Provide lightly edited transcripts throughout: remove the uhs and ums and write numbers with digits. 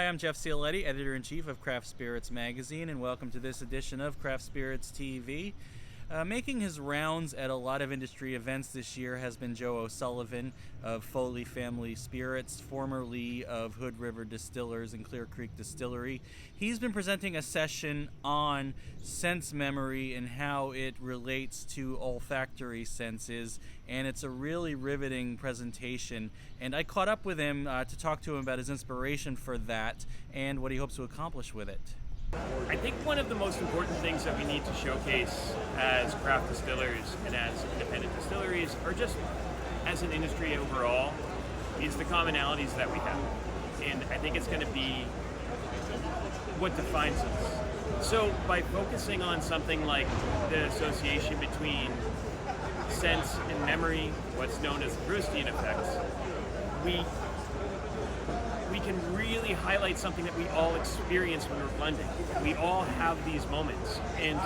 I'm Jeff Cialetti, Editor-in-Chief of Craft Spirits Magazine, and welcome to this edition of Craft Spirits TV. Making his rounds at a lot of industry events this year has been Joe O'Sullivan of Foley Family Spirits, formerly of Hood River Distillers and Clear Creek Distillery. He's been presenting a session on sense memory and how it relates to olfactory senses, and it's a really riveting presentation. And I caught up with him to talk to him about his inspiration for that and what he hopes to accomplish with it. I think one of the most important things that we need to showcase as craft distillers and as independent distilleries, or just as an industry overall, is the commonalities that we have. And I think it's going to be what defines us. So by focusing on something like the association between sense and memory, what's known as the Proustian effects, we can really highlight something that we all experience when we're blending. We all have these moments, and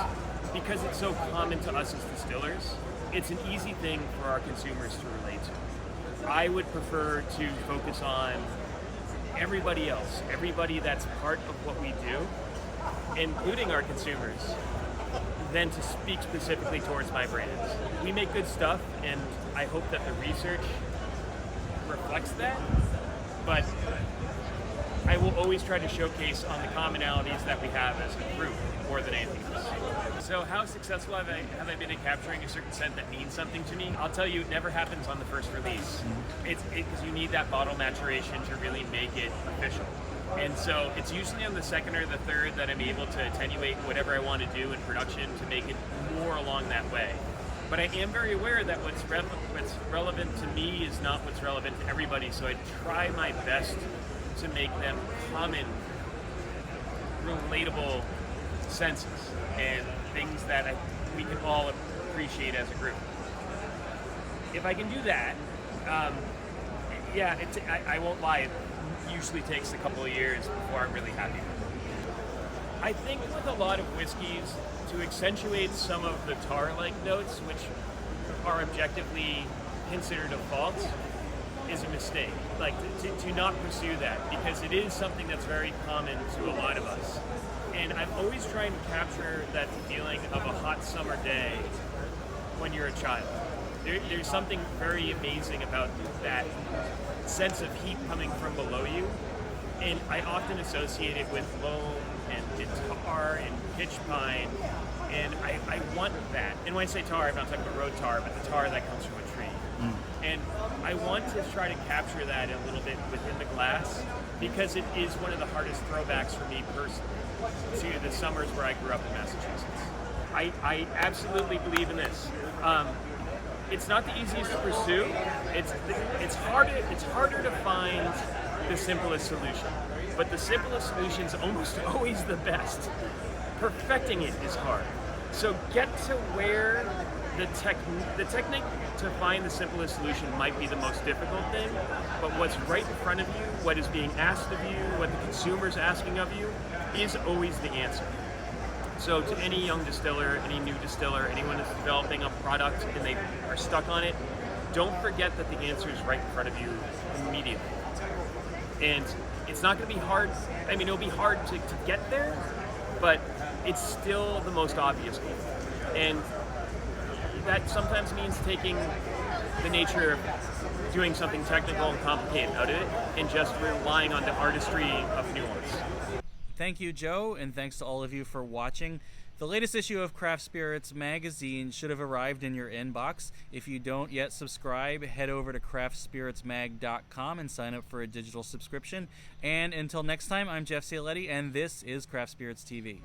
because it's so common to us as distillers, it's an easy thing for our consumers to relate to. I would prefer to focus on everybody else, everybody that's part of what we do, including our consumers, than to speak specifically towards my brands. We make good stuff, and I hope that the research reflects that, but I will always try to showcase on the commonalities that we have as a group more than anything else. So how successful have I been in capturing a certain scent that means something to me? I'll tell you, it never happens on the first release. It's because you need that bottle maturation to really make it official. And so it's usually on the second or the third that I'm able to attenuate whatever I want to do in production to make it more along that way. But I am very aware that what's relevant to me is not what's relevant to everybody, so I try my best to make them common, relatable senses and things that we can all appreciate as a group. If I can do that, I won't lie, it usually takes a couple of years before I'm really happy. I think with a lot of whiskeys, to accentuate some of the tar-like notes, which are objectively considered a fault, is a mistake. Like to not pursue that, because it is something that's very common to a lot of us. And I'm always trying to capture that feeling of a hot summer day when you're a child. There's something very amazing about that sense of heat coming from below you, and I often associate it with loam and tar and pitch pine, and I want that. And when I say tar, I'm not talking about road tar, but the tar that comes from a tree. And I want to try to capture that a little bit within the glass, because it is one of the hardest throwbacks for me personally to the summers where I grew up in Massachusetts. I absolutely believe in this. It's not the easiest to pursue. It's harder to find the simplest solution, but the simplest solution is almost always the best. Perfecting it is hard. So get to where the technique to find the simplest solution might be the most difficult thing, but what's right in front of you, what is being asked of you, what the consumer's asking of you, is always the answer. So to any young distiller, any new distiller, anyone that's developing a product and they are stuck on it, don't forget that the answer is right in front of you immediately. And it's not going to be hard. I mean, it'll be hard to get there, but it's still the most obvious goal. And that sometimes means taking the nature of doing something technical and complicated out of it and just relying on the artistry of nuance. Thank you, Joe, and thanks to all of you for watching. The latest issue of Craft Spirits Magazine should have arrived in your inbox. If you don't yet subscribe, head over to craftspiritsmag.com and sign up for a digital subscription. And until next time, I'm Jeff Cialetti, and this is Craft Spirits TV.